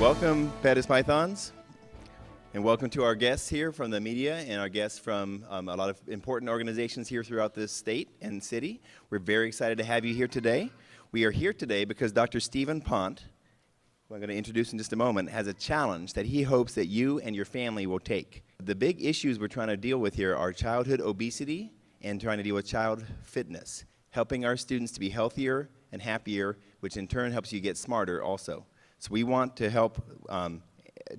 Welcome, Perez Pythons, and welcome to our guests here from the media and our guests from a lot of important organizations here throughout this state and city. We're very excited to have you here today. We are here today because Dr. Stephen Pont, who I'm going to introduce in just a moment, has a challenge that he hopes that you and your family will take. The big issues we're trying to deal with here are childhood obesity and trying to deal with child fitness, helping our students to be healthier and happier, which in turn helps you get smarter also. So we want to help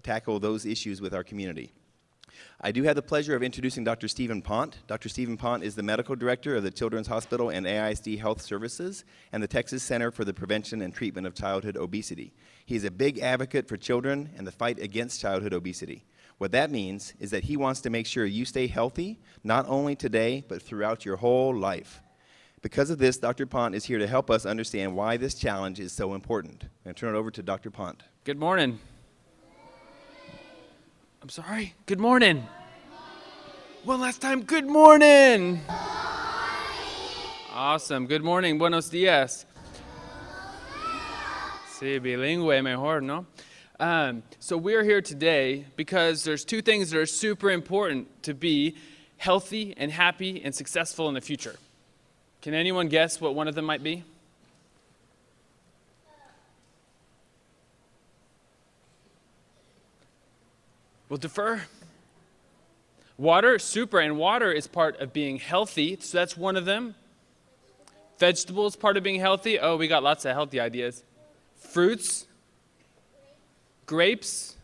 tackle those issues with our community. I do have the pleasure of introducing Dr. Stephen Pont. Dr. Stephen Pont is the medical director of the Children's Hospital and AISD Health Services and the Texas Center for the Prevention and Treatment of Childhood Obesity. He's a big advocate for children and the fight against childhood obesity. What that means is that he wants to make sure you stay healthy, not only today, but throughout your whole life. Because of this, Dr. Pont is here to help us understand why this challenge is so important. I'm going to turn it over to Dr. Pont. Good morning. I'm sorry? Good morning. One last time, good morning. Awesome. Good morning. Buenos días. Sí, bilingüe mejor, ¿no? So we're here today because there's two things that are super important to be healthy and happy and successful in the future. Can anyone guess what one of them might be? We'll defer. Water, super, and water is part of being healthy, so that's one of them. Vegetables, part of being healthy. Oh, we got lots of healthy ideas. Fruits, grapes.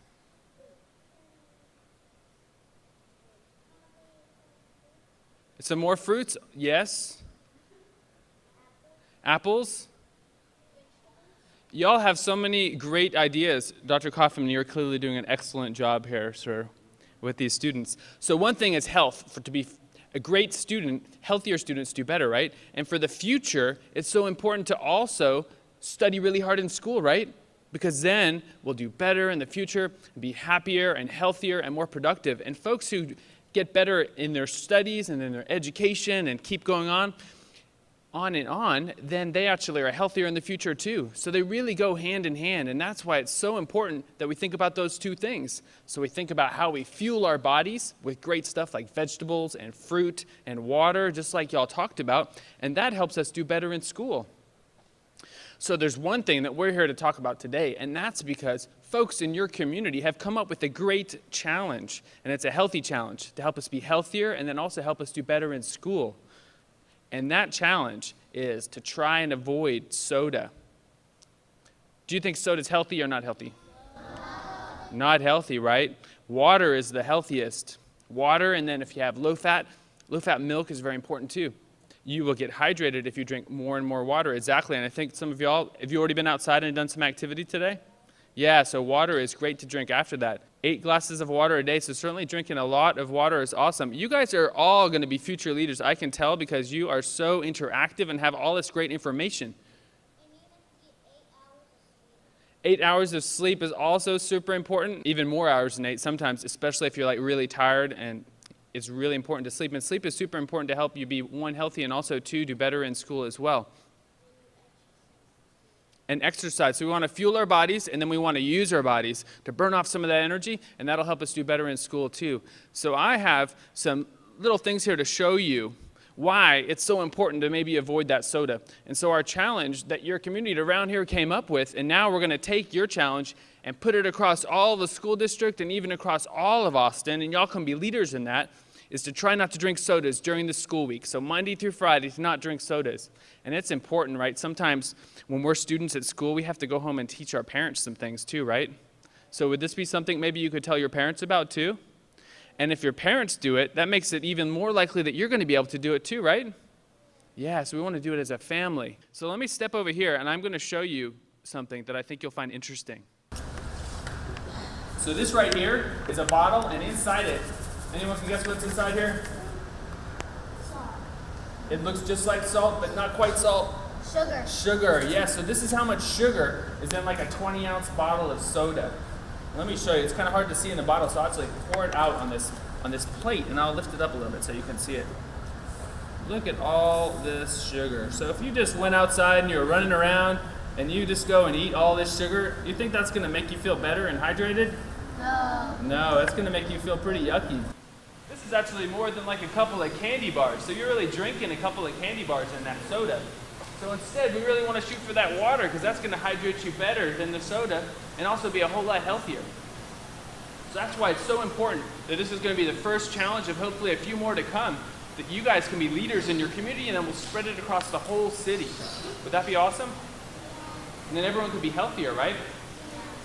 Some more fruits, yes. Apples. Y'all have so many great ideas. Dr. Kauffman, you're clearly doing an excellent job here, sir, with these students. So one thing is health. To be a great student, healthier students do better, right? And for the future, it's so important to also study really hard in school, right? Because then we'll do better in the future, be happier and healthier and more productive. And folks who get better in their studies and in their education and keep going on, then they actually are healthier in the future too. So they really go hand in hand, and that's why it's so important that we think about those two things. So we think about how we fuel our bodies with great stuff like vegetables and fruit and water, just like y'all talked about, and that helps us do better in school. So there's one thing that we're here to talk about today, and that's because folks in your community have come up with a great challenge, and it's a healthy challenge to help us be healthier and then also help us do better in school. And that challenge is to try and avoid soda. Do you think soda is healthy or not healthy? Not healthy, right? Water is the healthiest. Water, and then if you have low-fat milk is very important too. You will get hydrated if you drink more and more water. Exactly, and I think some of y'all, have you already been outside and done some activity today? Yeah, so water is great to drink after that. 8 glasses of water a day, so certainly drinking a lot of water is awesome. You guys are all going to be future leaders, I can tell, because you are so interactive and have all this great information. 8 hours of sleep is also super important, even more hours than 8 sometimes, especially if you're like really tired, and it's really important to sleep. And sleep is super important to help you be, 1, healthy, and also 2, do better in school as well. And exercise. So we want to fuel our bodies, and then we want to use our bodies to burn off some of that energy, and that'll help us do better in school too. So I have some little things here to show you why it's so important to maybe avoid that soda. And so our challenge that your community around here came up with, and now we're going to take your challenge and put it across all the school district and even across all of Austin, and y'all can be leaders in that, is to try not to drink sodas during the school week. So Monday through Friday, to not drink sodas. And it's important, right? Sometimes when we're students at school, we have to go home and teach our parents some things too, right? So would this be something maybe you could tell your parents about too? And if your parents do it, that makes it even more likely that you're going to be able to do it too, right? Yeah, so we want to do it as a family. So let me step over here, and I'm going to show you something that I think you'll find interesting. So this right here is a bottle, and inside it, anyone can guess what's inside here? Salt. It looks just like salt, but not quite salt. Sugar. Sugar, yeah. So this is how much sugar is in like a 20-ounce bottle of soda. Let me show you. It's kind of hard to see in the bottle, so I'll actually pour it out on this plate, and I'll lift it up a little bit so you can see it. Look at all this sugar. So if you just went outside and you were running around and you just go and eat all this sugar, you think that's going to make you feel better and hydrated? No. No, that's going to make you feel pretty yucky. This is actually more than like a couple of candy bars. So you're really drinking a couple of candy bars in that soda. So instead, we really want to shoot for that water because that's going to hydrate you better than the soda and also be a whole lot healthier. So that's why it's so important that this is going to be the first challenge of hopefully a few more to come, that you guys can be leaders in your community and then we'll spread it across the whole city. Would that be awesome? And then everyone could be healthier, right?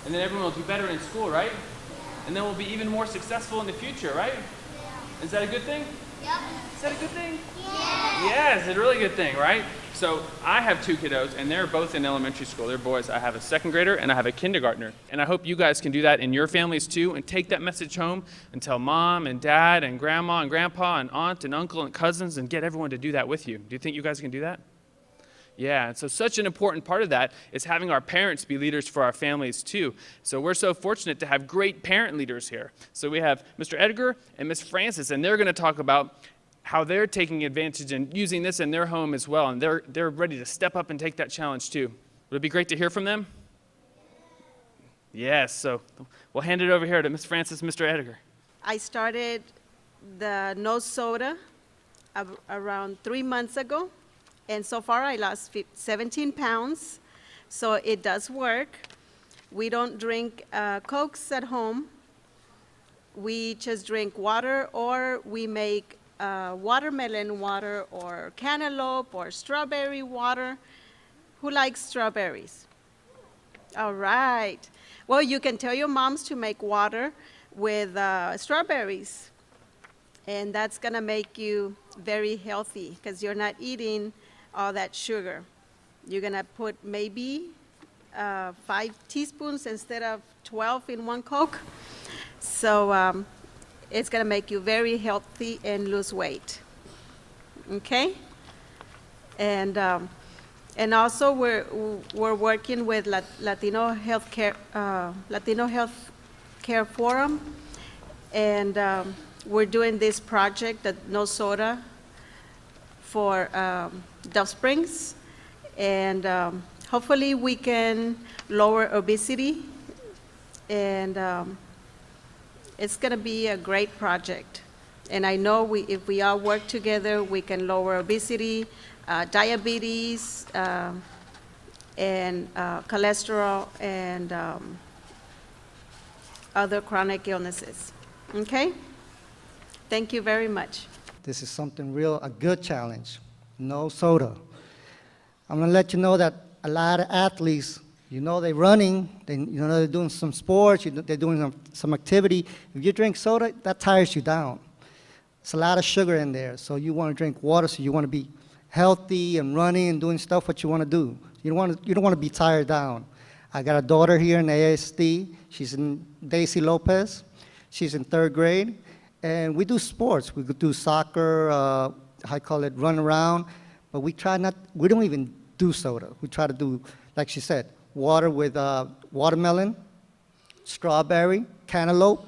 And then everyone will do better in school, right? And then we'll be even more successful in the future, right? Is that a good thing? Yep. Is that a good thing? Yeah. Yeah, it's a really good thing, right? So I have 2 kiddos, and they're both in elementary school. They're boys. I have a 2nd grader, and I have a kindergartner. And I hope you guys can do that in your families too, and take that message home and tell mom and dad and grandma and grandpa and aunt and uncle and cousins and get everyone to do that with you. Do you think you guys can do that? Yeah, and so such an important part of that is having our parents be leaders for our families too. So we're so fortunate to have great parent leaders here. So we have Mr. Edgar and Miss Francis, and they're going to talk about how they're taking advantage and using this in their home as well, and they're ready to step up and take that challenge too. Would it be great to hear from them? Yes, so we'll hand it over here to Miss Francis and Mr. Edgar. I started the no soda around 3 months ago, and so far I lost 17 pounds, so it does work. We don't drink Cokes at home. We just drink water, or we make watermelon water or cantaloupe or strawberry water. Who likes strawberries? All right. Well, you can tell your moms to make water with strawberries, and that's going to make you very healthy because you're not eating all that sugar. You're going to put maybe 5 teaspoons instead of 12 in one Coke. So it's going to make you very healthy and lose weight. Okay? And also we're working with Latino Healthcare Forum, and we're doing this project, the No Soda, for Dell Springs, and hopefully we can lower obesity, and it's going to be a great project. And I know if we all work together, we can lower obesity, diabetes, and cholesterol, and other chronic illnesses. Okay? Thank you very much. This is something a good challenge. No soda. I'm gonna let you know that a lot of athletes, they're running, they're doing some sports, they're doing some activity. If you drink soda, that tires you down. It's a lot of sugar in there, so you want to drink water, so you want to be healthy and running and doing stuff what you want to do. You don't want to be tired down. I got a daughter here in AISD. She's in Daisy Lopez. She's in 3rd grade, and we do sports. We could do soccer, I call it run around, but we don't even do soda. We try to do, like she said, water with watermelon, strawberry, cantaloupe.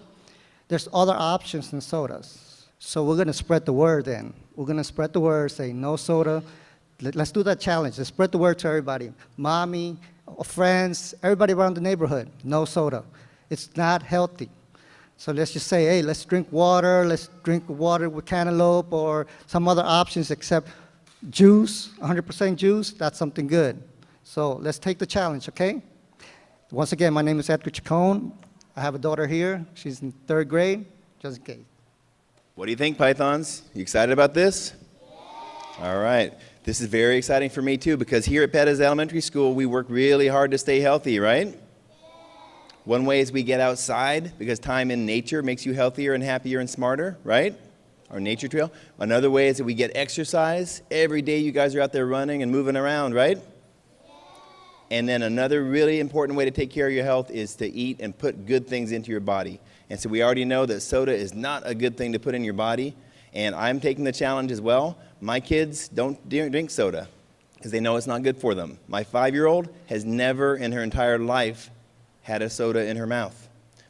There's other options than sodas. So we're going to spread the word then. We're going to spread the word, say no soda. Let's do that challenge. Let's spread the word to everybody. Mommy, friends, everybody around the neighborhood, no soda. It's not healthy. So let's just say, hey, let's drink water. Let's drink water with cantaloupe or some other options except juice, 100% juice. That's something good. So let's take the challenge, okay? Once again, my name is Edgar Chacon. I have a daughter here. She's in 3rd grade, just in case. What do you think, Pythons? You excited about this? Yeah. All right. This is very exciting for me, too, because here at Perez Elementary School, we work really hard to stay healthy, right? Yeah. One way is we get outside, because time in nature makes you healthier and happier and smarter, right? Our nature trail. Another way is that we get exercise. Every day you guys are out there running and moving around, right? And then another really important way to take care of your health is to eat and put good things into your body. And so we already know that soda is not a good thing to put in your body. And I'm taking the challenge as well. My kids don't drink soda because they know it's not good for them. My 5-year-old has never in her entire life had a soda in her mouth.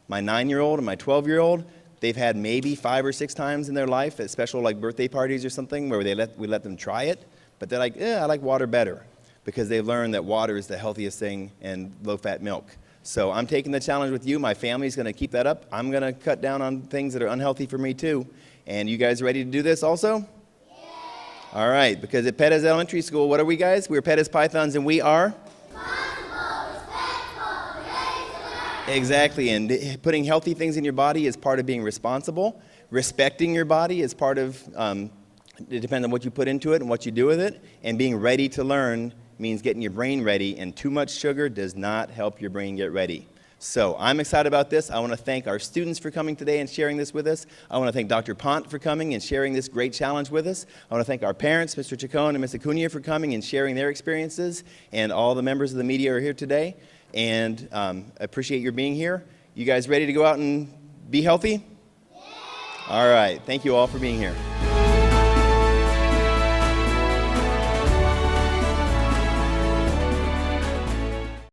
My 9-year-old and my 12-year-old, they've had maybe 5 or 6 times in their life at special like birthday parties or something where we let them try it. But they're like, I like water better. because they've learned that water is the healthiest thing and low-fat milk. So I'm taking the challenge with you. My family's going to keep that up. I'm going to cut down on things that are unhealthy for me too. And you guys ready to do this also? Yeah. All right, because at Perez Elementary School, what are we guys? We're Perez Pythons, and we are? Responsible, respectful, ready to learn. Exactly, and putting healthy things in your body is part of being responsible. Respecting your body is part of, it depends on what you put into it and what you do with it. And being ready to learn means getting your brain ready, and too much sugar does not help your brain get ready. So I'm excited about this. I want to thank our students for coming today and sharing this with us. I want to thank Dr. Pont for coming and sharing this great challenge with us. I want to thank our parents, Mr. Chacon and Ms. Acuna, for coming and sharing their experiences, and all the members of the media are here today. And I appreciate your being here. You guys ready to go out and be healthy? Yeah. All right. Thank you all for being here.